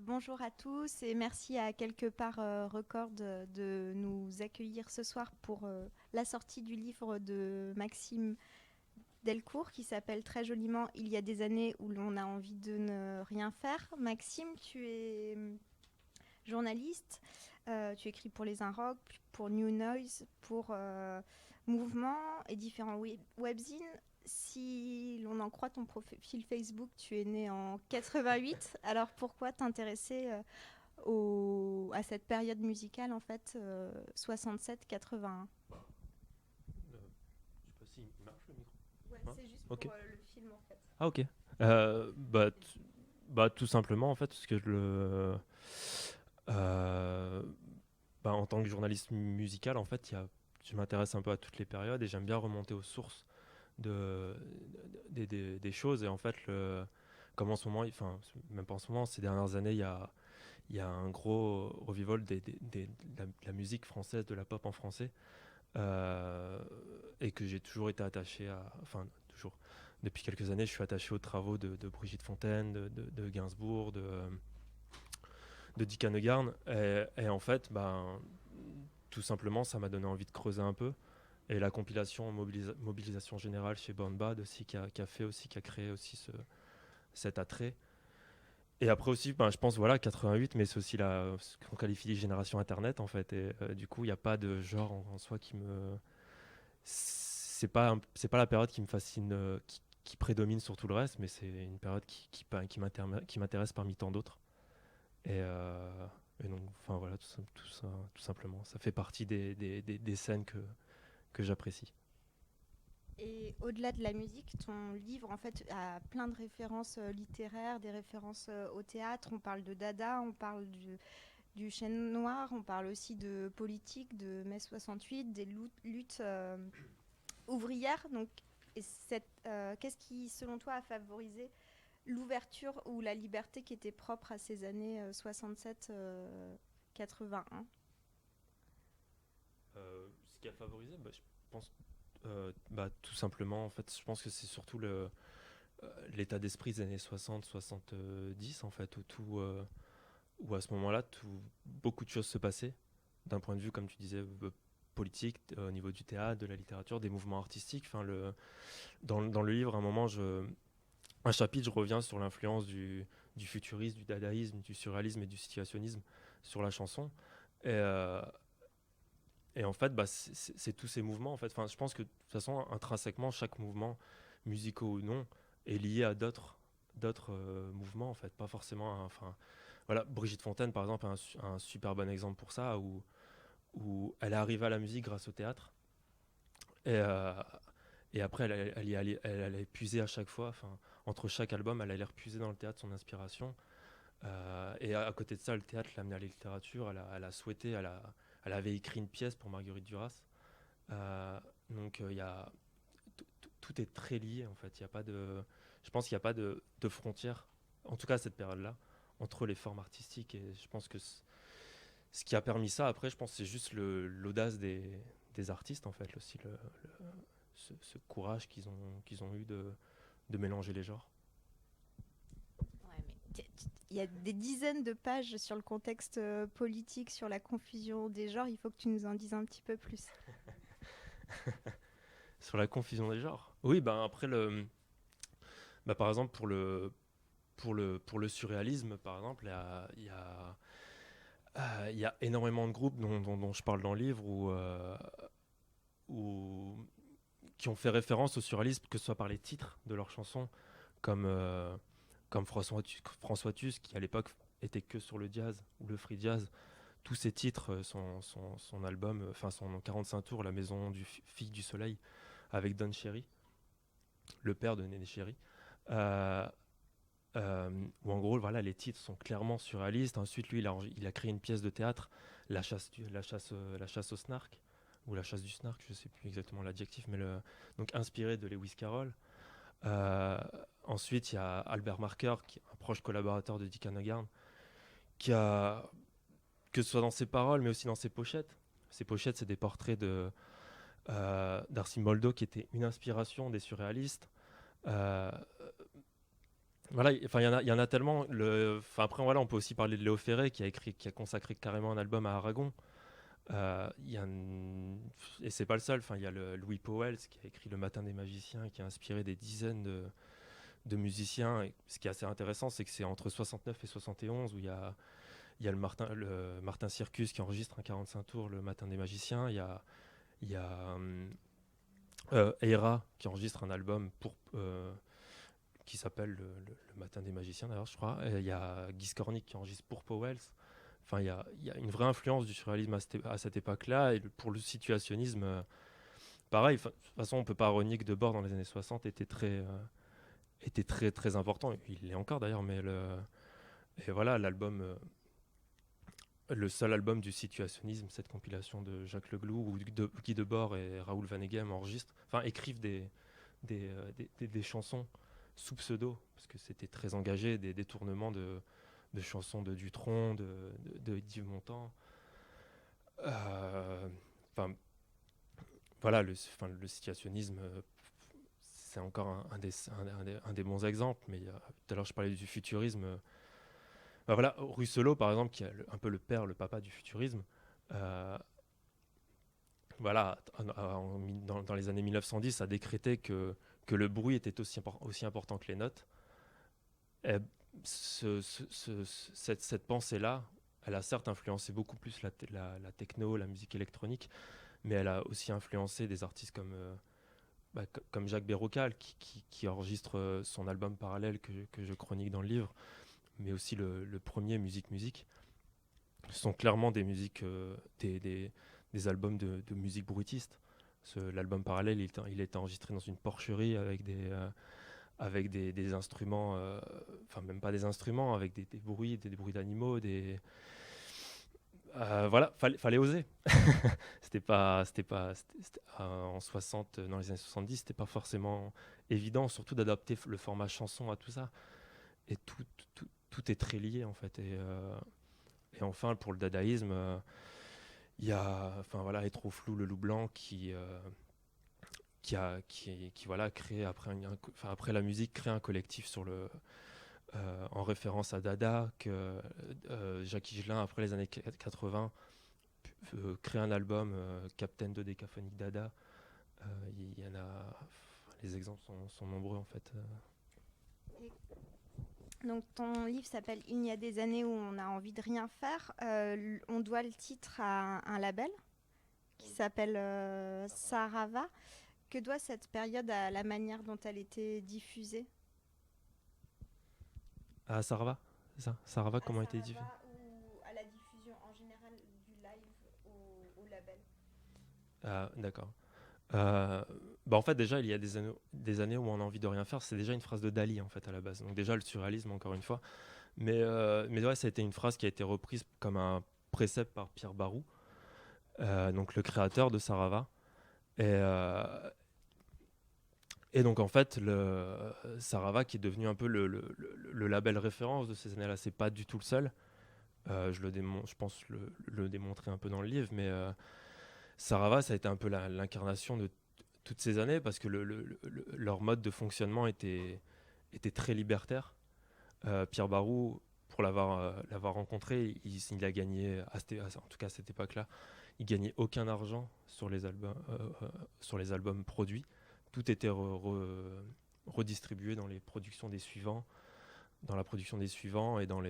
Bonjour à tous et merci à Quelque part Record de nous accueillir ce soir pour la sortie du livre de Maxime Delcourt qui s'appelle très joliment Il y a des années où l'on a envie de ne rien faire. Maxime, tu es journaliste, tu écris pour Les Inrocks, pour New Noise, pour Mouvement et différents webzines. Si l'on en croit ton profil Facebook, tu es né en 88. Alors pourquoi t'intéresser à cette période musicale en fait 67-81? Je sais pas si il marche le micro. Ouais, Hein. c'est juste Ok. pour le film en fait. Ah ok. Bah tout simplement en fait parce que euh, en tant que journaliste musical en fait je m'intéresse un peu à toutes les périodes et j'aime bien remonter aux sources de, des choses et en fait comme en ce moment, enfin même pas en ce moment, ces dernières années il y a un gros revival de la musique française, de la pop en français. euh, et que j'ai toujours été attaché à. Enfin, toujours. Depuis quelques années, je suis attaché aux travaux de Brigitte Fontaine, de Gainsbourg, de Dick Annegarn. Et en fait, tout simplement, ça m'a donné envie de creuser un peu. Et la compilation Mobilisation Générale chez Born Bad aussi, qui a fait aussi, qui a créé aussi cet attrait. Et après aussi, je pense, voilà, 88, mais c'est aussi ce qu'on qualifie de génération Internet, en fait. Et du coup, il n'y a pas de genre en soi qui me, c'est pas la période qui me fascine, qui prédomine sur tout le reste, mais c'est une période qui m'intéresse parmi tant d'autres. Et, euh, et donc, enfin voilà, tout simplement. Ça fait partie des scènes que j'apprécie. Et au-delà de la musique, ton livre en fait a plein de références littéraires, des références au théâtre. On parle de Dada, on parle du Chêne Noir, on parle aussi de politique, de mai 68, des luttes ouvrières. Donc, qu'est-ce qui, selon toi, a favorisé l'ouverture ou la liberté qui était propre à ces années 67-81? Ce qui a favorisé, je pense, tout simplement, en fait, je pense que c'est surtout l'état d'esprit des années 60-70, en fait, où à ce moment-là, beaucoup de choses se passaient, d'un point de vue, comme tu disais, politique, au niveau du théâtre, de la littérature, des mouvements artistiques. Enfin, dans le livre, à un moment, un chapitre, je reviens sur l'influence du futurisme, du dadaïsme, du surréalisme et du situationnisme sur la chanson. Et, euh, et en fait, c'est tous ces mouvements. En fait. Enfin, je pense que de toute façon, intrinsèquement, chaque mouvement, musicaux ou non, est lié à d'autres mouvements. En fait, pas forcément. Enfin, voilà, Brigitte Fontaine, par exemple, est un super bon exemple pour ça, où elle est arrivée à la musique grâce au théâtre. Et, euh, et après, elle allait puiser à chaque fois. Enfin, entre chaque album, elle allait repuiser dans le théâtre son inspiration. Et à côté de ça, le théâtre l'a amené à la littérature. Elle a souhaité, elle avait écrit une pièce pour Marguerite Duras. Euh, donc il y a tout est très lié en fait. Il y a pas de, je pense qu'il n'y a pas de frontières, en tout cas à cette période-là, entre les formes artistiques. Et je pense que ce qui a permis ça, après, je pense que c'est juste l'audace des artistes en fait, aussi ce courage qu'ils ont eu de mélanger les genres. Ouais, mais il y a des dizaines de pages sur le contexte politique, sur la confusion des genres. Il faut que tu nous en dises un petit peu plus. Sur la confusion des genres. Oui, après par exemple pour le surréalisme, par exemple, il y a énormément de groupes dont je parle dans le livre où- qui ont fait référence au surréalisme, que ce soit par les titres de leurs chansons, comme, euh, comme François Tuss, qui à l'époque était que sur le jazz ou le free jazz. Tous ces titres, son album, enfin son 45 tours, La Maison du Fille du Soleil, avec Don Cherry, le père de Néné Cherry. Euh, Où en gros, voilà, les titres sont clairement surréalistes. Ensuite, lui, il a créé une pièce de théâtre, la chasse au snark, ou la chasse du snark, je sais plus exactement l'adjectif, donc inspiré de Lewis Carroll. Euh, Ensuite, il y a Albert Marker, qui est un proche collaborateur de Dick Annegarn, qui a, que ce soit dans ses paroles, mais aussi dans ses pochettes. Ses pochettes, c'est des portraits d'Arcimboldo, qui était une inspiration des surréalistes. Euh, Voilà, enfin il y en a tellement. Enfin après voilà, on peut aussi parler de Léo Ferré qui a consacré carrément un album à Aragon. Il y a et c'est pas le seul. Enfin il y a Louis Powell qui a écrit Le Matin des Magiciens, qui a inspiré des dizaines de musiciens. Et ce qui est assez intéressant, c'est que c'est entre 69 et 71 où il y a le Martin Circus qui enregistre un 45 tours Le Matin des Magiciens. Il y a Eira qui enregistre un album qui s'appelle le Matin des Magiciens d'ailleurs, je crois. Et il y a Guy Scornic qui enregistre pour Powell. Enfin, il y a une vraie influence du surréalisme à cette époque-là. Et pour le situationnisme, pareil. De toute façon, on peut pas renier que Debord dans les années 60 était très très important. Il l'est encore d'ailleurs, mais et voilà l'album. Le seul album du situationnisme, cette compilation de Jacques Leglou, où Guy Debord et Raoul Vaneigem enregistrent, enfin écrivent des chansons sous pseudo, parce que c'était très engagé, des détournements de chansons de Dutronc, de Yves Montand. Enfin, voilà, le situationnisme, c'est encore un des bons exemples, mais tout à l'heure je parlais du futurisme. Voilà, Russelot, par exemple, qui est un peu le père, le papa du futurisme, euh, voilà, dans les années 1910, a décrété que le bruit était aussi important que les notes. Et cette pensée-là, elle a certes influencé beaucoup plus la techno, la musique électronique, mais elle a aussi influencé des artistes comme Jacques Bérocal, qui enregistre son album parallèle que je chronique dans le livre, mais aussi le premier Musique Musique. Ce sont clairement des musiques, des albums de musique bruitiste. L'album parallèle, il est enregistré dans une porcherie avec des instruments, enfin même pas des instruments, avec des bruits d'animaux, voilà, fallait oser. En 60, dans les années 70, c'était pas forcément évident, surtout d'adapter le format chanson à tout ça. Et tout est très lié en fait. Et enfin, pour le dadaïsme, il y a, enfin voilà, Être flou, le loup blanc qui voilà créé après la musique, crée un collectif en référence à Dada, que Jacques Higelin après les années 80 crée un album Captain de Décaphonique Dada. Il y en a, les exemples sont nombreux en fait. Donc ton livre s'appelle Il y a des années où on a envie de rien faire. On doit le titre à un label qui s'appelle Sarava. Que doit cette période à la manière dont elle était diffusée? Ah, Sarava, c'est ça? Sarava, À comment a été diffusé? Sarava ou à la diffusion en général du live au label? Ah, d'accord. Euh, Bah en fait déjà il y a des années où on a envie de rien faire, c'est déjà une phrase de Dali en fait à la base. Donc déjà le surréalisme encore une fois. Mais ouais, ça a été une phrase qui a été reprise comme un précepte par Pierre Barou, donc le créateur de Sarava. Et, euh, et donc en fait Sarava qui est devenu un peu le label référence de ces années-là, c'est pas du tout le seul. Je pense le démontrer un peu dans le livre, mais Sarava ça a été un peu l'incarnation de toutes ces années parce que leur mode de fonctionnement était très libertaire. Pierre Barou, pour l'avoir rencontré, il a gagné, en tout cas à cette époque-là, il gagnait aucun argent sur les albums produits. Tout était redistribué dans les productions des suivants, dans la production des suivants et dans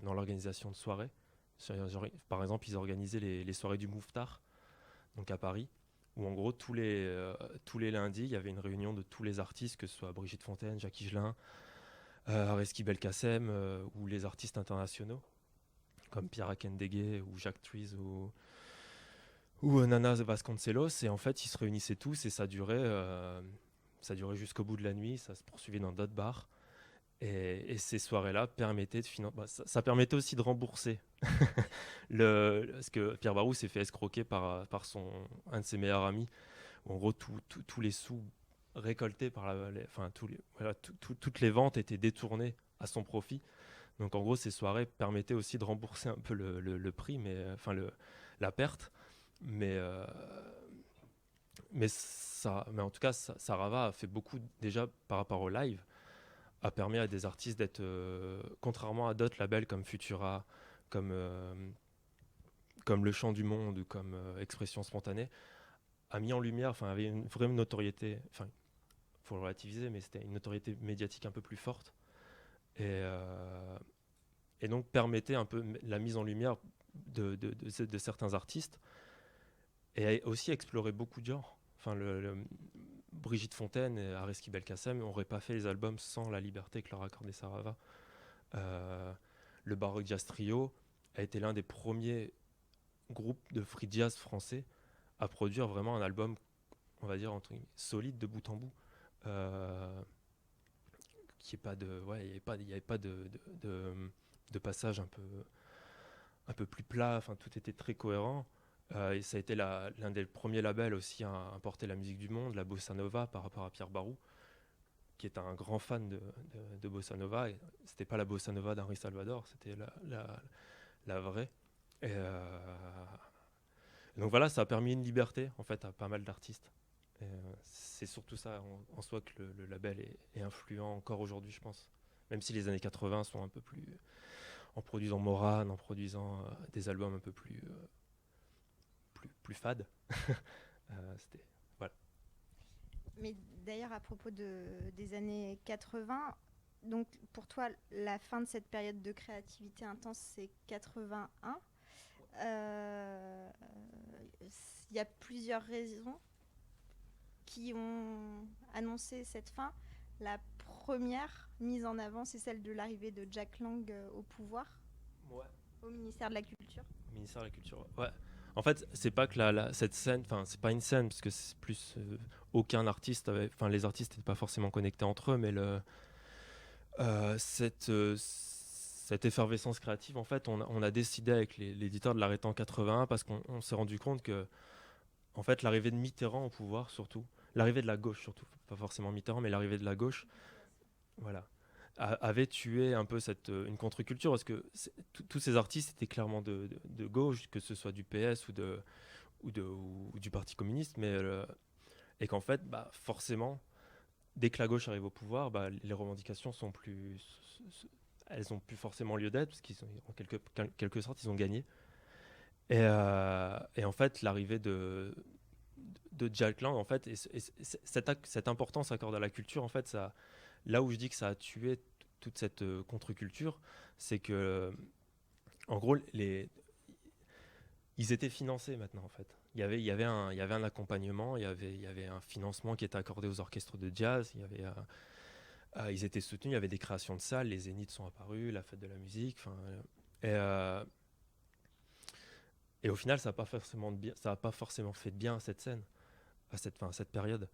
l'organisation de soirées. Par exemple, ils organisaient les soirées du Mouffetard, donc à Paris, où en gros tous les lundis, il y avait une réunion de tous les artistes, que ce soit Brigitte Fontaine, Jacques Higelin, Areski Belkacem, ou les artistes internationaux, comme Pierre Akindege ou Jacques Trees ou Nana Vasconcelos. Et en fait, ils se réunissaient tous et ça durait jusqu'au bout de la nuit, ça se poursuivait dans d'autres bars. Et ces soirées-là permettaient de financer. Ça permettait aussi de rembourser. Parce que Pierre Barou s'est fait escroquer par un de ses meilleurs amis. Où en gros, tous les sous récoltés enfin, toutes les ventes étaient détournées à son profit. Donc en gros, ces soirées permettaient aussi de rembourser un peu le prix, enfin la perte. Mais, euh, mais en tout cas, Sarava a fait beaucoup déjà par rapport au live, a permis à des artistes d'être, contrairement à d'autres labels comme Futura, comme, comme Le Chant du Monde ou comme Expression Spontanée, a mis en lumière, enfin avait une vraie notoriété, enfin il faut le relativiser, mais c'était une notoriété médiatique un peu plus forte. Et donc permettait un peu la mise en lumière de certains artistes et a aussi exploré beaucoup de genres. Enfin, Brigitte Fontaine et Areski Belkacem n'auraient pas fait les albums sans la liberté que leur accordait Sarava. Le Baroque Jazz Trio a été l'un des premiers groupes de free jazz français à produire vraiment un album, on va dire, entre guillemets, solide de bout en bout. Qui est pas de, ouais, il y avait pas de passage un peu plus plat. Enfin, tout était très cohérent. Et ça a été l'un des premiers labels aussi à importer la musique du monde, la bossa nova, par rapport à Pierre Barou, qui est un grand fan de bossa nova. Et c'était pas la bossa nova d'Henri Salvador, c'était la vraie. Et donc voilà, ça a permis une liberté en fait à pas mal d'artistes. C'est surtout ça en soi que le label est influent encore aujourd'hui, je pense. Même si les années 80 sont un peu plus, en produisant Morane, en produisant des albums un peu plus fades. C'était, voilà. Mais d'ailleurs, à propos des années 80, donc pour toi, la fin de cette période de créativité intense, c'est 81. Il y a plusieurs raisons qui ont annoncé cette fin. La première mise en avant, c'est celle de l'arrivée de Jack Lang au pouvoir, Ouais. au ministère de la Culture. Ministère de la Culture, ouais. En fait, c'est pas que cette scène, enfin, c'est pas une scène, parce que c'est plus aucun artiste, enfin, les artistes n'étaient pas forcément connectés entre eux, mais cette effervescence créative, en fait, on a décidé avec l'éditeur de l'arrêter en 81 parce qu'on s'est rendu compte que, en fait, l'arrivée de Mitterrand au pouvoir, surtout, l'arrivée de la gauche, surtout, pas forcément Mitterrand, mais l'arrivée de la gauche, voilà, avait tué un peu une contre-culture parce que tous ces artistes étaient clairement de gauche, que ce soit du PS ou du Parti communiste, et qu'en fait, bah, forcément, dès que la gauche arrive au pouvoir, bah, les revendications sont plus, elles ont plus forcément lieu d'être parce qu'ils sont, en quelque sorte, ils ont gagné. Et en fait, l'arrivée de Jack Lang, en fait, cette importance accordée à la culture, en fait, ça, là où je dis que ça a tué toute cette contre-culture, c'est que, en gros, ils étaient financés maintenant, en fait. Il y avait un accompagnement, il y avait un financement qui était accordé aux orchestres de jazz, ils étaient soutenus, il y avait des créations de salles, les Zéniths sont apparus, la fête de la musique, et, euh, et au final, ça n'a pas forcément fait de bien à cette scène, à cette période.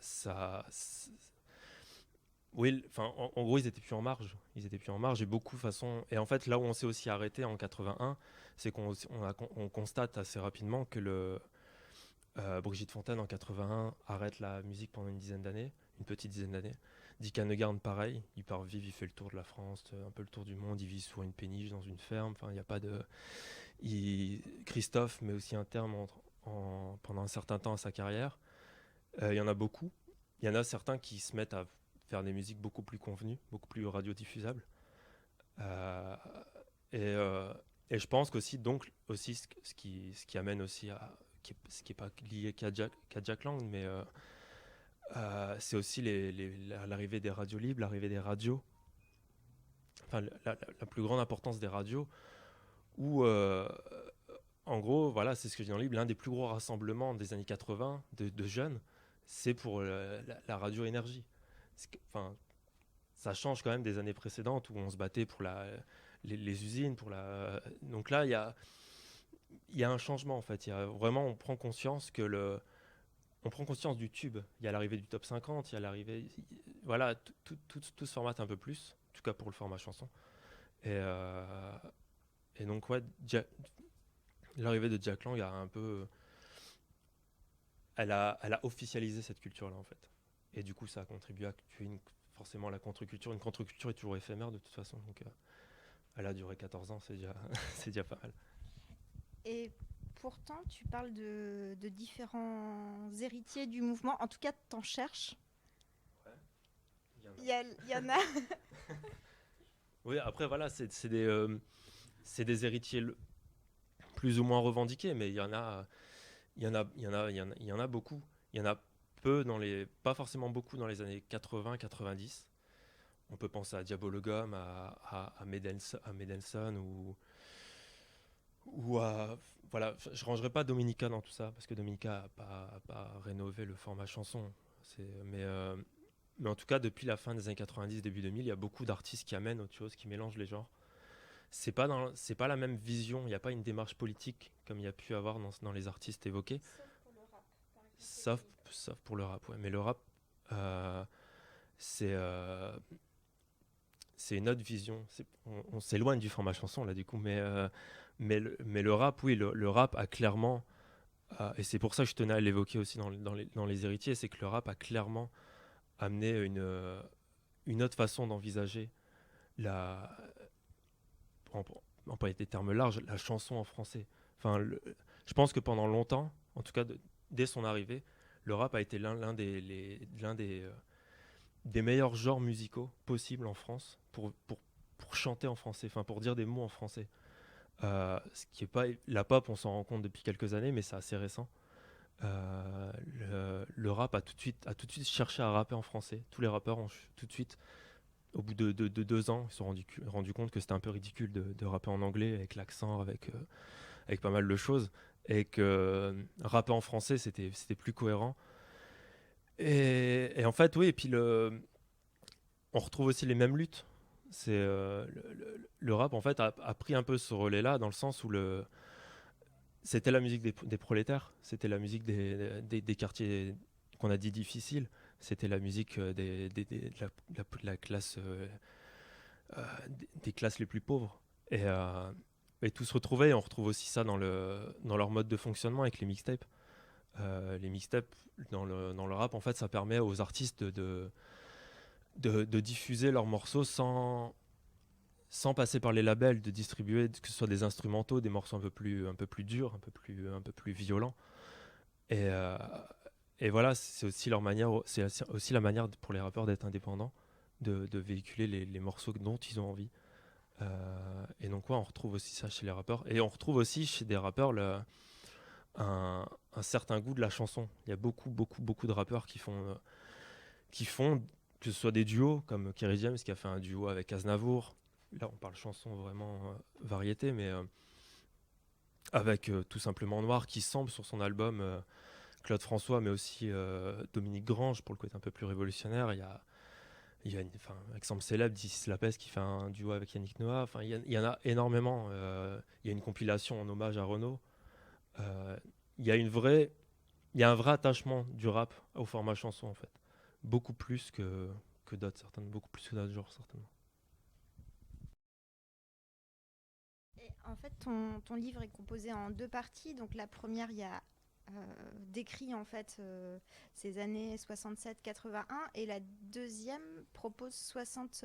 Ça, oui, enfin, en gros, ils étaient plus en marge. Ils étaient plus en marge et beaucoup façon. Et en fait, là où on s'est aussi arrêté en 81, c'est on constate assez rapidement que Brigitte Fontaine en 81 arrête la musique pendant une petite dizaine d'années. Dick Hannegarn, pareil, il part vivre, il fait le tour de la France, un peu le tour du monde, il vit sur une péniche dans une ferme. Enfin, il n'y a pas de. Christophe met aussi un terme pendant un certain temps à sa carrière. Il y en a beaucoup. Il y en a certains qui se mettent à faire des musiques beaucoup plus convenues, beaucoup plus radiodiffusables. Euh, et, euh, et je pense qu'aussi, donc, aussi ce qui amène aussi à. Ce qui n'est pas lié qu'à Jack Lang, mais c'est aussi l'arrivée des radios libres, l'arrivée des radios. Enfin, la plus grande importance des radios, où, en gros, voilà, c'est ce que je dis dans le livre, l'un des plus gros rassemblements des années 80 de jeunes, c'est pour la radio énergie. Enfin, ça change quand même des années précédentes où on se battait pour les usines, donc là, il y a un changement en fait. Vraiment, on prend conscience on prend conscience du tube. Il y a l'arrivée du top 50, il y a l'arrivée, voilà, tout se formate un peu plus, en tout cas pour le format chanson. Et, euh, et donc ouais, l'arrivée de Jack Lang a un peu, elle a officialisé cette culture-là en fait. Et du coup, ça a contribué à tuer forcément la contre-culture. Une contre-culture est toujours éphémère de toute façon, donc elle a duré 14 ans, c'est déjà, c'est déjà pas mal. Et pourtant, tu parles de différents héritiers du mouvement. En tout cas, t'en cherches. Ouais. Il y en a. Oui, après, voilà, c'est des héritiers plus ou moins revendiqués, mais il y en a beaucoup. Il y en a peu pas forcément beaucoup dans les années 80-90. On peut penser à Diabolo Gum, à Medelson ou à. Voilà, je rangerai pas Dominica dans tout ça, parce que Dominica a pas rénové le format chanson. Mais en tout cas, depuis la fin des années 90, début 2000, il y a beaucoup d'artistes qui amènent autre chose, qui mélangent les genres. C'est pas la même vision, il n'y a pas une démarche politique comme il y a pu avoir dans les artistes évoqués. Sauf, sauf pour le rap, ouais. Mais le rap, euh, c'est euh, c'est une autre vision. On s'éloigne du format chanson là du coup, mais le rap, oui, le rap a clairement, et c'est pour ça que je tenais à l'évoquer aussi dans les héritiers, c'est que le rap a clairement amené une autre façon d'envisager la, en, en pas des termes larges, la chanson en français. Enfin, je pense que pendant longtemps, en tout cas dès son arrivée, le rap a été l'un des meilleurs genres musicaux possibles en France pour chanter en français, enfin pour dire des mots en français. Ce qui est pas la pop, on s'en rend compte depuis quelques années, mais c'est assez récent. Le rap a tout de suite cherché à rapper en français. Tous les rappeurs ont tout de suite, au bout de 2 ans, ils se sont rendu compte que c'était un peu ridicule de rapper en anglais avec l'accent, avec pas mal de choses, et que rapper en français c'était plus cohérent. Et en fait, oui, et puis on retrouve aussi les mêmes luttes. Le rap en fait a pris un peu ce relais-là dans le sens où c'était la musique des prolétaires, c'était la musique des quartiers qu'on a dit difficiles, c'était la musique de la classe, des classes les plus pauvres. Et tout se retrouvait, et on retrouve aussi ça dans leur mode de fonctionnement avec les mixtapes. Les mixtapes dans le rap, en fait, ça permet aux artistes de diffuser leurs morceaux sans passer par les labels, de distribuer que ce soit des instrumentaux, des morceaux un peu plus durs, un peu plus violents. Et, euh, et voilà, c'est aussi la manière pour les rappeurs d'être indépendants, de véhiculer les morceaux dont ils ont envie. Et donc ouais, on retrouve aussi ça chez les rappeurs. Et on retrouve aussi chez des rappeurs un certain goût de la chanson. Il y a beaucoup de rappeurs qui font que ce soit des duos, comme Kerry James qui a fait un duo avec Aznavour. Là, on parle chanson vraiment variété, mais avec tout simplement Noir qui semble sur son album Claude François, mais aussi Dominique Grange pour le côté un peu plus révolutionnaire. Enfin, exemple célèbre, D'ici la peste qui fait un duo avec Yannick Noah. Enfin, il y en a énormément. Il y a une compilation en hommage à Renaud. Euh, Il y a il y a un vrai attachement du rap au format chanson en fait, beaucoup plus que d'autres certainement, beaucoup plus que d'autres genres certainement. Et en fait, ton livre est composé en deux parties. Donc la première, il y a décrit en fait ces années 67-81 et la deuxième propose 60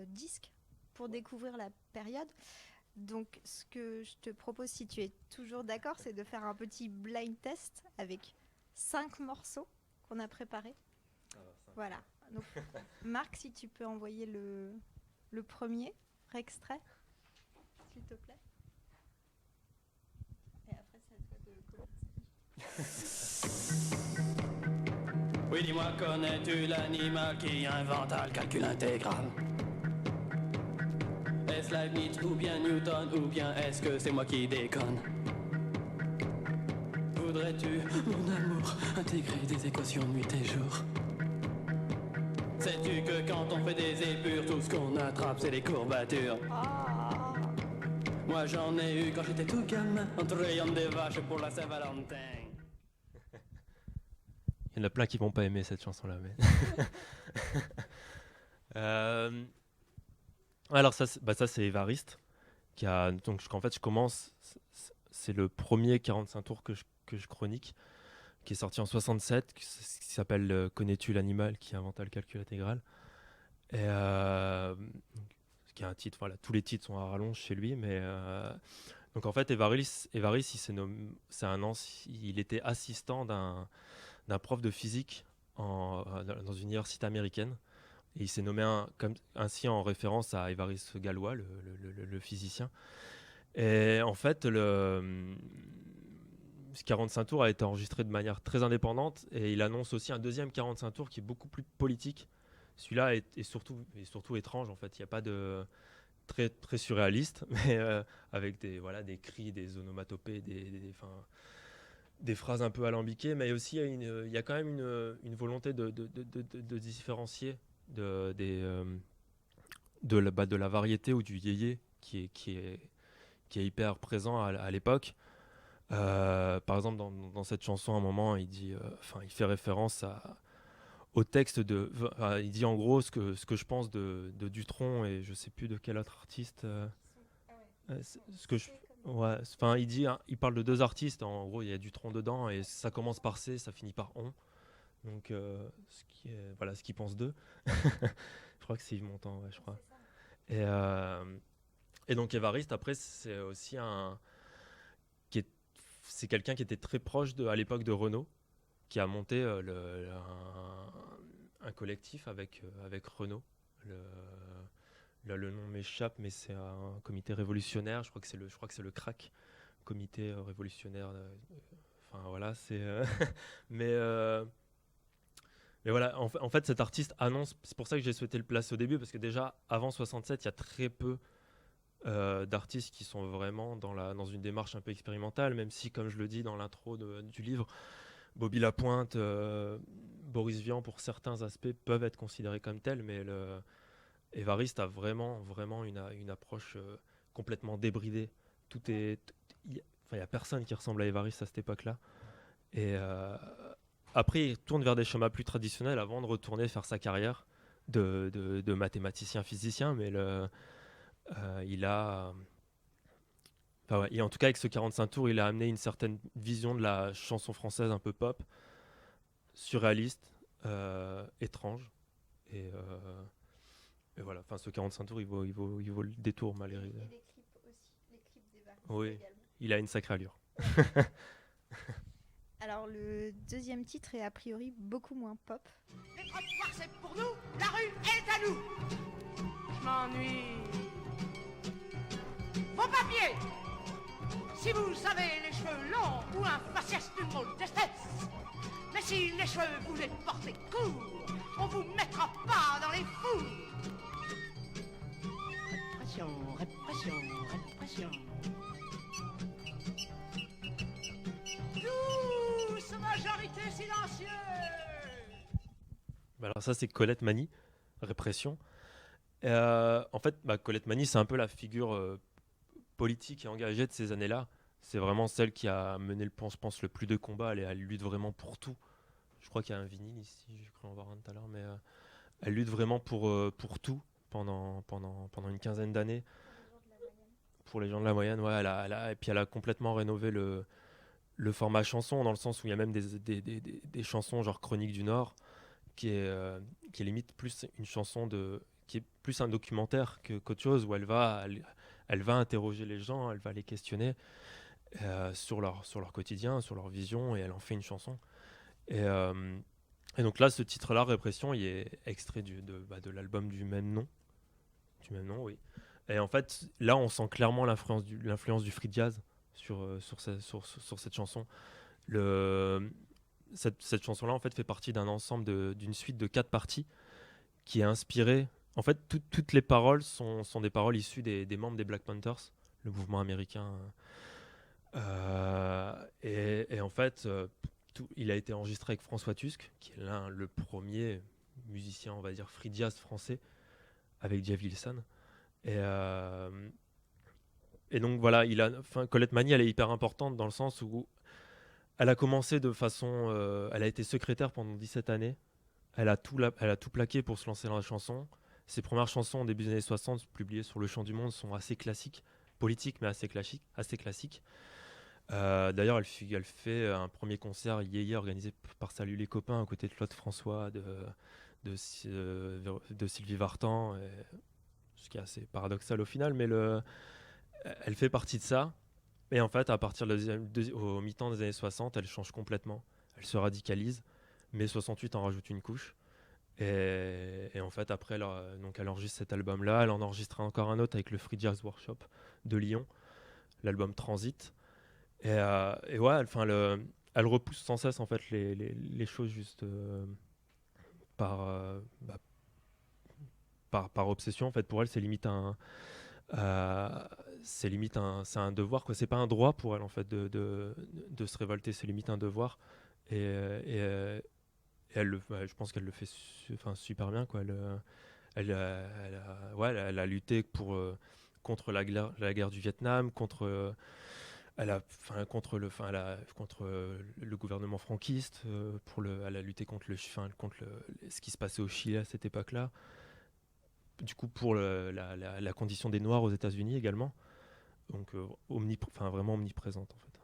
disques pour découvrir la période. Donc ce que je te propose, si tu es toujours d'accord, c'est de faire un petit blind test avec 5 morceaux qu'on a préparés. Voilà. Donc Marc, si tu peux envoyer le premier extrait, s'il te plaît. Et après, c'est à toi de commencer. Oui, dis-moi, connais-tu l'animal qui inventa le calcul intégral? Est-ce Leibniz ou bien Newton ou bien est-ce que c'est moi qui déconne? Voudrais-tu, mon amour, intégrer des équations nuit et jour? Sais-tu que quand on fait des épures, tout ce qu'on attrape c'est les courbatures? Moi j'en ai eu quand j'étais tout gamin, en trayant des vaches pour la Saint-Valentin. Il y en a plein qui vont pas aimer cette chanson là, mais alors ça c'est Évariste donc en fait je commence, c'est le premier 45 tours que je chronique, qui est sorti en 67, qui s'appelle Connais-tu l'animal qui inventa le calcul intégral, et qui a un titre, voilà, tous les titres sont à rallonge chez lui, mais donc en fait Évariste il était assistant d'un prof de physique dans une université américaine Et il s'est nommé ainsi en référence à Évariste Galois, le physicien. Et en fait, ce 45 tours a été enregistré de manière très indépendante et il annonce aussi un deuxième 45 tours qui est beaucoup plus politique. Celui-là est surtout étrange en fait. Il n'y a pas de très, très surréaliste, mais avec des cris, des onomatopées, des phrases un peu alambiquées, mais aussi il y a quand même une volonté de différencier de la variété ou du yéyé qui est hyper présent à l'époque. Par exemple, dans cette chanson, à un moment, il fait référence au texte il dit en gros ce que je pense de Dutronc et je sais plus de quel autre artiste. Ce que je, ouais, enfin, il parle de deux artistes. En gros, il y a Dutronc dedans et ça commence par C, ça finit par on. Donc, ce qu'il pense d'eux. Je crois que c'est Yves Montand, ouais, je crois. Et donc Évariste, après, c'est aussi c'est quelqu'un qui était très proche à l'époque de Renaud, qui a monté un collectif avec Renaud. Le nom m'échappe, mais c'est un comité révolutionnaire. Je crois que c'est le CRAC, comité révolutionnaire. Enfin voilà, c'est. Mais voilà, en fait, cet artiste annonce. C'est pour ça que j'ai souhaité le placer au début, parce que déjà avant 67, il y a très peu d'artistes qui sont vraiment dans une démarche un peu expérimentale, même si, comme je le dis dans l'intro du livre, Bobby Lapointe, Boris Vian, pour certains aspects, peuvent être considérés comme tels, mais Évariste a vraiment une approche complètement débridée. Il n'y a personne qui ressemble à Évariste à cette époque-là. Et après, il tourne vers des schémas plus traditionnels avant de retourner faire sa carrière de mathématicien physicien, mais il a... Enfin, ouais, et en tout cas, avec ce 45 tours, il a amené une certaine vision de la chanson française un peu pop, surréaliste, étrange. Et voilà, enfin, ce 45 tours, il vaut le détour malgré. Et les clips aussi, les clips d'Évariste Oui, également. il a une sacrée allure. Alors le deuxième titre est a priori beaucoup moins pop. Les trottoirs c'est pour nous, la rue est à nous. Je m'ennuie. Vos papiers. Si vous avez les cheveux longs ou un faciès d'une drôle d'espèce. Mais si les cheveux vous les portez courts, on vous mettra pas dans les fours. Répression, répression, répression. Douce majorité silencieuse. Alors ça, c'est Colette Mani, Répression. En fait, Colette Mani, c'est un peu la figure politique et engagée de ces années-là. C'est vraiment celle qui a mené, je pense, le plus de combats. Elle lutte vraiment pour tout. Je crois qu'il y a un vinyle ici, j'ai cru en voir un tout à l'heure, mais elle lutte vraiment pour tout pendant une quinzaine d'années. Pour les gens de la moyenne, ouais. Et puis elle a complètement rénové le format chanson, dans le sens où il y a même des chansons genre Chronique du Nord, qui est limite plus une chanson qui est plus un documentaire qu'autre chose, où elle va interroger les gens, elle va les questionner sur leur quotidien, sur leur vision, et elle en fait une chanson. Et donc là, ce titre-là, Répression, il est extrait de l'album du même nom. Du même nom, oui. Et en fait, là, on sent clairement l'influence du free jazz sur cette chanson. Cette chanson-là, en fait, fait partie d'un ensemble d'une suite de 4 parties qui est inspirée. En fait, toutes les paroles sont des paroles issues des membres des Black Panthers, le mouvement américain. Et en fait, il a été enregistré avec François Tusk, qui est le premier musicien, on va dire, free jazz français, avec Jeff Wilson. Et donc voilà, Colette Mani, elle est hyper importante dans le sens où elle a commencé de façon... elle a été secrétaire pendant 17 années. Elle a tout plaqué pour se lancer dans la chanson. Ses premières chansons au début des années 60, publiées sur Le Chant du Monde, sont assez classiques, politiques mais assez classiques. D'ailleurs, elle fait un premier concert yéyé organisé par Salut les copains, aux côtés de Claude François, de Sylvie Vartan, ce qui est assez paradoxal au final, mais elle fait partie de ça. Et en fait, à partir au mi-temps des années 60, elle change complètement. Elle se radicalise, mais 68 en rajoute une couche. Et en fait, après, donc elle enregistre cet album-là. Elle en enregistre encore un autre avec le Free Jazz Workshop de Lyon, l'album Transit. Et ouais, elle repousse sans cesse en fait les choses juste par, par obsession. En fait, pour elle, euh, c'est un devoir, quoi. C'est pas un droit pour elle en fait de se révolter. C'est limite un devoir. Et elle je pense qu'elle le fait super bien, quoi. Elle a lutté contre la guerre du Vietnam, contre le gouvernement franquiste, elle a lutté contre ce qui se passait au Chili à cette époque-là. Du coup, pour la condition des Noirs aux États-Unis également. Donc, vraiment omniprésente en fait.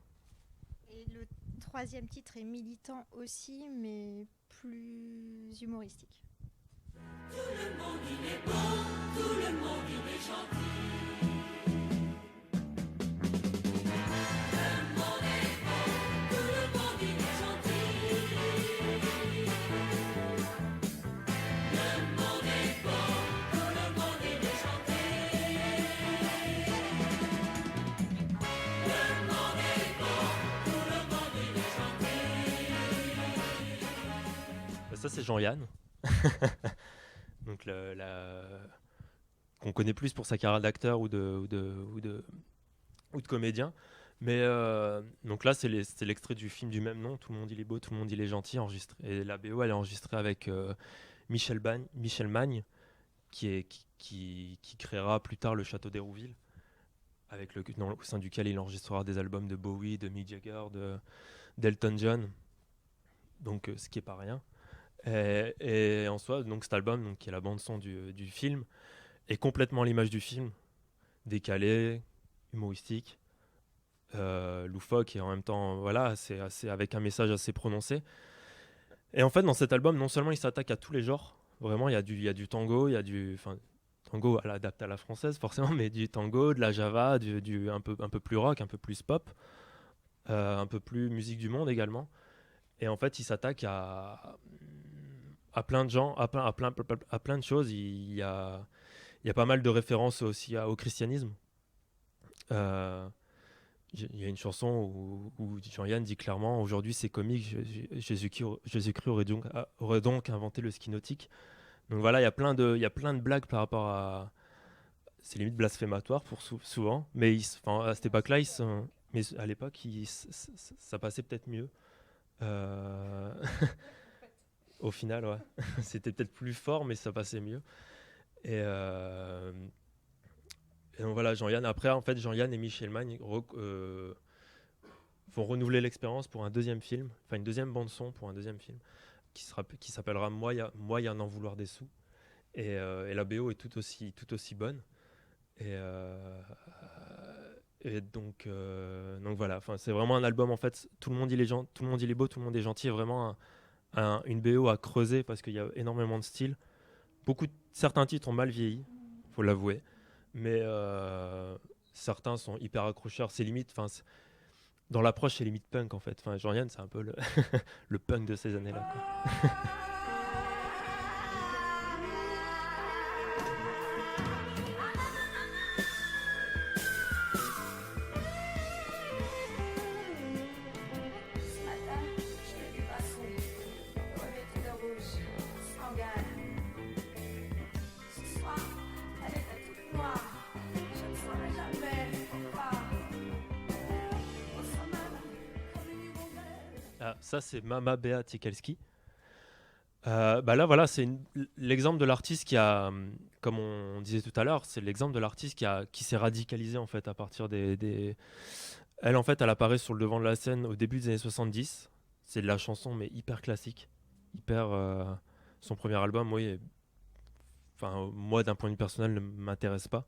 Et le troisième titre est militant aussi, mais plus humoristique. Tout le monde il est bon, tout le monde il est gentil. Le monde est bon, tout le monde il est gentil. Le monde est bon, tout le monde il est gentil. Le monde est bon, tout le monde il est gentil. Ça, c'est Jean-Yann. Donc qu'on connaît plus pour sa carrière d'acteur ou de comédien. Mais donc là, c'est l'extrait du film du même nom, Tout le monde il est beau, tout le monde il est gentil, enregistré. Et la BO, elle est enregistrée avec Michel Magne, qui créera plus tard le Château d'Hérouville, au sein duquel il enregistrera des albums de Bowie, de Mick Jagger, d'Elton John. Donc ce qui est pas rien. Et en soi, donc cet album, donc, qui est la bande-son du film, est complètement à l'image du film, décalé, humoristique, loufoque, et en même temps, voilà, c'est avec un message assez prononcé. Et en fait, dans cet album, non seulement il s'attaque à tous les genres, vraiment, il y a du tango, tango adapté à la française forcément, mais du tango, de la java, un peu plus rock, un peu plus pop, un peu plus musique du monde également. Et en fait, il s'attaque à plein de gens, à plein de choses. Il y a pas mal de références aussi au christianisme. Il y a une chanson où Jean-Yann dit clairement: aujourd'hui c'est comique, Jésus-Christ aurait donc inventé le ski nautique. Donc voilà, il y a plein de blagues par rapport à... C'est limite blasphématoire pour souvent, mais à cette époque-là, mais à l'époque, ça passait peut-être mieux. Au final, ouais. C'était peut-être plus fort, mais ça passait mieux. Et donc voilà, Jean-Yann. Après, en fait, Jean-Yann et Michel Magne vont renouveler l'expérience pour un deuxième film, enfin une deuxième bande-son pour un deuxième film, qui s'appellera Moi, y a un en vouloir des sous. Et la BO est tout aussi bonne. Et donc voilà, c'est vraiment un album, en fait, tout le monde il est beau, tout le monde est gentil, vraiment une BO à creuser parce qu'il y a énormément de styles. Certains titres ont mal vieilli, faut l'avouer, mais certains sont hyper accrocheurs. C'est limite, dans l'approche, c'est limite punk en fait. Jean-Yann, c'est un peu le punk de ces années-là, quoi. Ça, c'est Mama Bea Tchaikovsky. Là, voilà, c'est l'exemple de l'artiste qui a, comme on disait tout à l'heure, c'est l'exemple de l'artiste qui s'est radicalisé en fait à partir des... Elle, en fait, elle apparaît sur le devant de la scène au début des années 70. C'est de la chanson, mais hyper classique. Son premier album, oui, moi, d'un point de vue personnel, ne m'intéresse pas.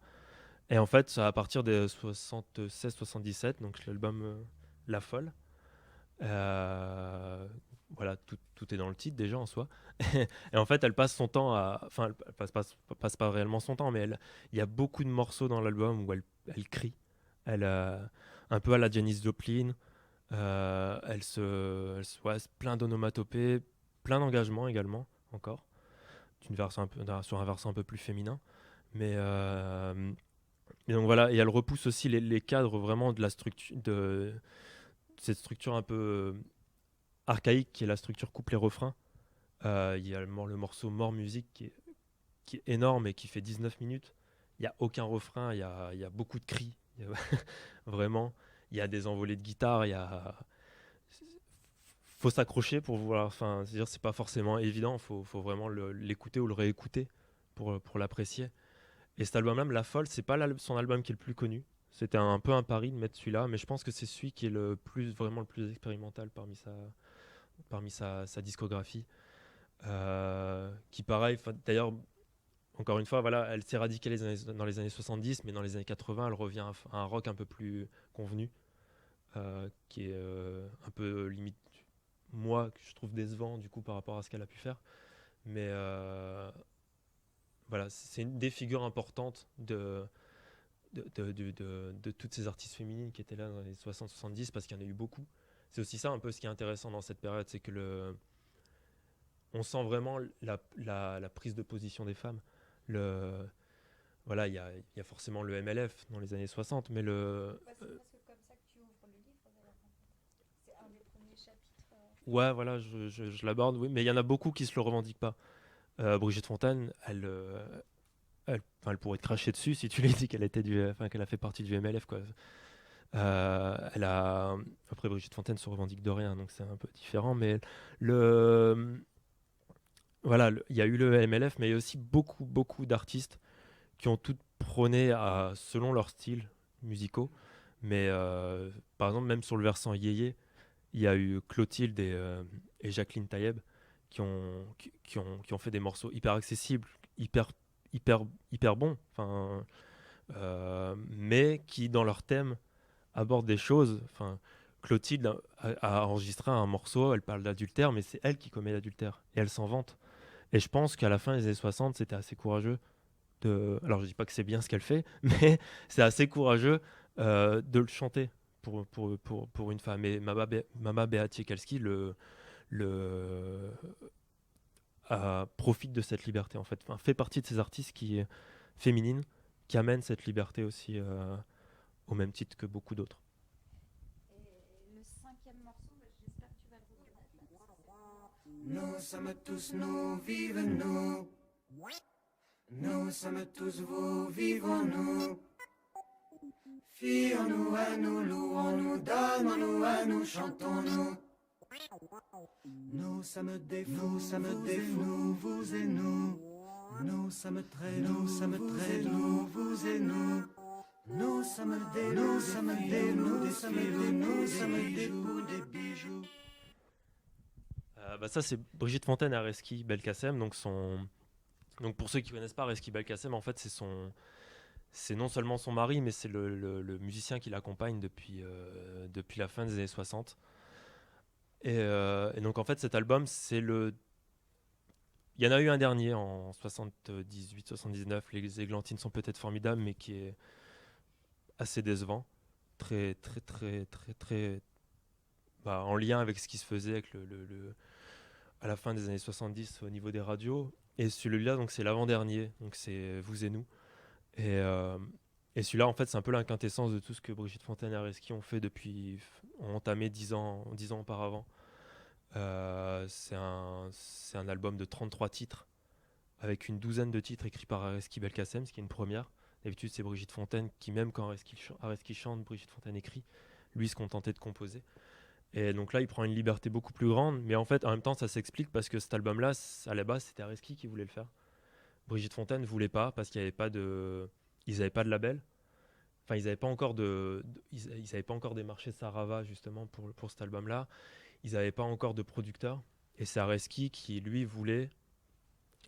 Et en fait, c'est à partir des 76-77, donc l'album La Folle. Voilà, tout est dans le titre déjà en soi. Et en fait, elle passe son temps elle passe pas réellement son temps, mais il y a beaucoup de morceaux dans l'album où elle crie. Un peu à la Janis Joplin. Plein d'onomatopées, plein d'engagement également, encore. sur un versant un peu plus féminin. Mais et donc voilà, et elle repousse aussi les cadres vraiment de la structure, de cette structure un peu archaïque qui est la structure couplet-refrain. Il y a le morceau More Music qui est énorme et qui fait 19 minutes. Il n'y a aucun refrain, il y a beaucoup de cris. Vraiment, il y a des envolées de guitare, faut s'accrocher pour voir. Enfin, c'est-à-dire, c'est pas forcément évident, faut vraiment l'écouter ou le réécouter pour l'apprécier. Et cet album-là, La Folle, c'est pas son album qui est le plus connu. C'était un peu un pari de mettre celui-là, mais je pense que c'est celui qui est vraiment le plus expérimental parmi sa discographie. Qui pareil, d'ailleurs, encore une fois, voilà, elle s'est radicalisée dans les années 70, mais dans les années 80, elle revient à un rock un peu plus convenu, qui est un peu limite, moi, que je trouve décevant du coup par rapport à ce qu'elle a pu faire. Mais voilà, c'est une des figures importantes de toutes ces artistes féminines qui étaient là dans les 60-70, parce qu'il y en a eu beaucoup. C'est aussi ça un peu ce qui est intéressant dans cette période, c'est que on sent vraiment la prise de position des femmes. Voilà, il y a forcément le MLF dans les années 60, mais C'est presque comme ça que tu ouvres le livre, d'ailleurs. C'est un des premiers chapitres. ouais, voilà, je l'aborde, oui, mais il y en a beaucoup qui se le revendiquent pas. Brigitte Fontaine, elle pourrait te cracher dessus si tu lui dis qu'elle a fait partie du MLF, quoi. Après, Brigitte Fontaine se revendique de rien, donc c'est un peu différent, mais voilà, il y a eu le MLF, mais il y a aussi beaucoup, beaucoup d'artistes qui ont toutes prôné selon leur style musicaux. Mais par exemple, même sur le versant yéyé, il y a eu Clotilde et Jacqueline Taïeb qui ont fait des morceaux hyper accessibles, hyper, hyper, hyper bons, mais qui, dans leur thème, abordent des choses. Clotilde a enregistré un morceau, elle parle d'adultère, mais c'est elle qui commet l'adultère, et elle s'en vante. Et je pense qu'à la fin des années 60, c'était assez courageux alors je dis pas que c'est bien ce qu'elle fait, mais c'est assez courageux de le chanter pour une femme. Et Mama Beatiekalski profite de cette liberté, en fait. Fait partie de ces artistes féminines qui amènent cette liberté aussi au même titre que beaucoup d'autres. Et le cinquième morceau, j'espère que tu vas le reconnaître. Nous sommes tous nous, vive nous. Nous sommes tous vous, vivons-nous. Fions-nous à nous, louons-nous, donnons-nous à nous, chantons-nous. Nous sommes des fous, vous et nous. Nous sommes très doux, vous et nous. Nous sommes des poux, des bijoux. Ça, c'est Brigitte Fontaine et Areski Belkacem. Donc pour ceux qui ne connaissent pas Areski Belkacem, en fait, c'est non seulement son mari, mais c'est le musicien qui l'accompagne depuis la fin des années 60. Et donc en fait, cet album, il y en a eu un dernier en 78-79, Les Églantines sont peut-être formidables, mais qui est assez décevant, très très très très très en lien avec ce qui se faisait avec à la fin des années 70 au niveau des radios. Et celui-là, donc c'est l'avant-dernier, donc c'est Vous et nous. Et celui-là, en fait, c'est un peu la quintessence de tout ce que Brigitte Fontaine et Areski ont entamé 10 ans auparavant. C'est un album de 33 titres, avec une douzaine de titres écrits par Areski Belkacem, ce qui est une première. D'habitude, c'est Brigitte Fontaine qui, même quand Areski chante, Brigitte Fontaine écrit, lui se contentait de composer. Et donc là, il prend une liberté beaucoup plus grande, mais en fait, en même temps, ça s'explique parce que cet album-là, à la base, c'était Areski qui voulait le faire. Brigitte Fontaine ne voulait pas parce qu'ils n'avaient pas de label. Enfin, ils n'avaient pas encore démarché Sarava justement pour cet album-là. Ils n'avaient pas encore de producteur. Et c'est Areski qui, lui, voulait.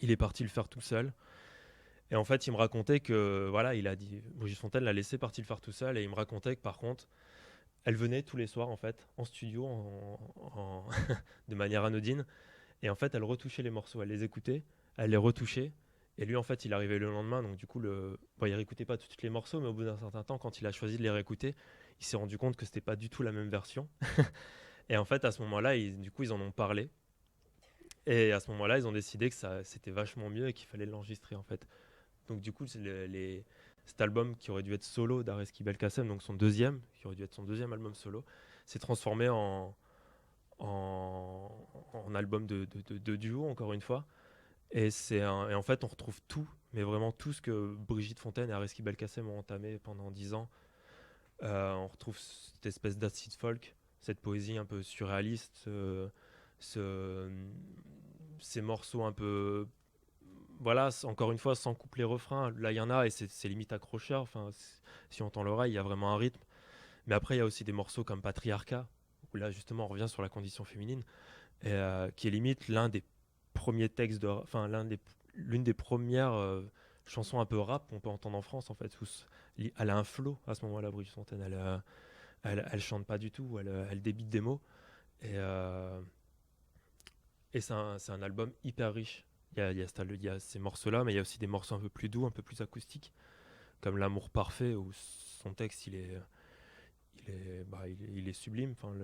Il est parti le faire tout seul. Et en fait, il me racontait que, voilà, Brigitte Fontaine l'a laissé partir le faire tout seul. Et il me racontait que, par contre, elle venait tous les soirs, en fait, en studio, de manière anodine. Et en fait, elle retouchait les morceaux. Elle les écoutait, elle les retouchait. Et lui, en fait, il arrivait le lendemain. Donc, du coup, il réécoutait pas tous les morceaux. Mais au bout d'un certain temps, quand il a choisi de les réécouter, il s'est rendu compte que c'était pas du tout la même version. Et en fait, à ce moment-là, du coup, ils en ont parlé. Et à ce moment-là, ils ont décidé que c'était vachement mieux et qu'il fallait l'enregistrer en fait. Donc du coup, c'est cet album qui aurait dû être solo d'Areski Belkacem, donc qui aurait dû être son deuxième album solo, s'est transformé en album de duo, encore une fois. Et en fait, on retrouve tout, mais vraiment tout ce que Brigitte Fontaine et Areski Belkacem ont entamé pendant 10 ans. On retrouve cette espèce d'acid folk, cette poésie un peu surréaliste, ce- ces morceaux un peu, voilà, encore une fois, sans couplet-refrain. Là, il y en a et c'est limite accrocheur. Enfin, si on entend l'oreille, il y a vraiment un rythme. Mais après, il y a aussi des morceaux comme Patriarcat, où là, justement, on revient sur la condition féminine, qui est limite l'un des premiers textes enfin, l'une des premières chansons un peu rap qu'on peut entendre en France, en fait. Elle a un flow à ce moment-là, Brigitte Fontaine. Elle chante pas du tout, elle débite des mots. Et, c'est un album hyper riche. Il y a ces morceaux-là, mais il y a aussi des morceaux un peu plus doux, un peu plus acoustiques, comme L'amour parfait, où son texte, il est sublime. Enfin,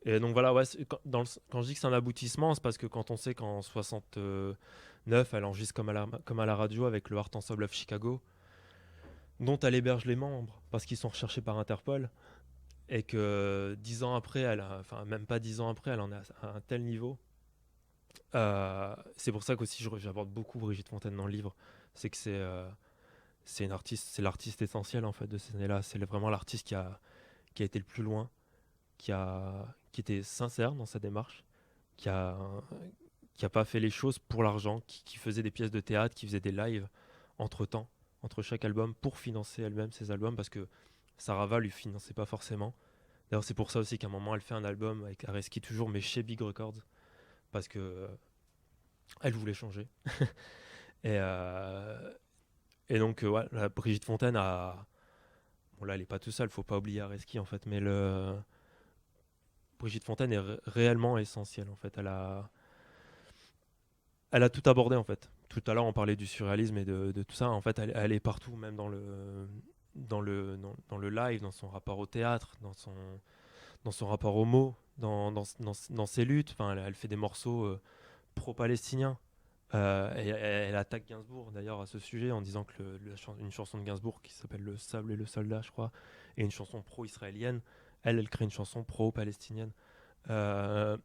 Et donc voilà, ouais, quand je dis que c'est un aboutissement, c'est parce que quand on sait qu'en 69, elle enregistre comme à la radio avec le Heart Ensemble of Chicago, dont elle héberge les membres, parce qu'ils sont recherchés par Interpol, et que 10 ans après, enfin même pas 10 ans après, elle en est à un tel niveau. C'est pour ça qu'aussi j'aborde beaucoup Brigitte Fontaine dans le livre. C'est que c'est une artiste, c'est l'artiste essentiel en fait de ces années-là. C'est vraiment l'artiste qui a été le plus loin, qui était sincère dans sa démarche, qui a, qui a pas fait les choses pour l'argent, qui faisait des pièces de théâtre, qui faisait des lives entre chaque album pour financer elle-même ses albums, parce que Sarava lui finançait pas forcément. D'ailleurs, c'est pour ça aussi qu'à un moment, elle fait un album avec Areski toujours, mais chez Big Records, parce que elle voulait changer. et, euh, et donc, ouais, Brigitte Fontaine a... Bon, là, elle est pas tout seule, faut pas oublier Areski, en fait, mais Brigitte Fontaine est réellement essentielle, en fait. Elle a tout abordé, en fait. Tout à l'heure, on parlait du surréalisme et de tout ça. En fait, elle est partout, même dans le live, dans son rapport au théâtre, dans son rapport aux mots, dans ses luttes. Enfin, elle fait des morceaux pro-palestiniens. Et elle attaque Gainsbourg d'ailleurs à ce sujet en disant que une chanson de Gainsbourg qui s'appelle Le Sable et le Soldat, je crois, est une chanson pro-israélienne. Elle crée une chanson pro-palestinienne. Euh,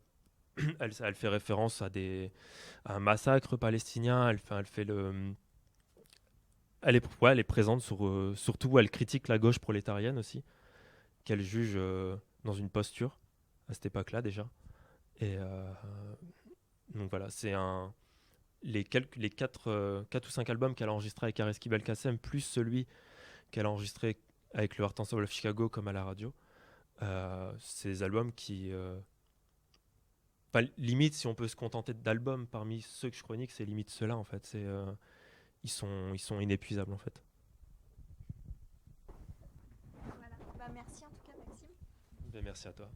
elle fait référence à un massacre palestinien. Elle est présente surtout. Elle critique la gauche prolétarienne aussi, qu'elle juge dans une posture à cette époque-là déjà. Et donc voilà, les 4 ou 5 albums qu'elle a enregistrés avec Areski Belkacem, plus celui qu'elle a enregistré avec le Heart Ensemble of Chicago comme à la radio. C'est des albums qui... limite, si on peut se contenter d'albums parmi ceux que je chronique, c'est limite ceux-là en fait. Ils sont inépuisables en fait. Voilà. Bah, merci en tout cas, Maxime. Ben, merci à toi.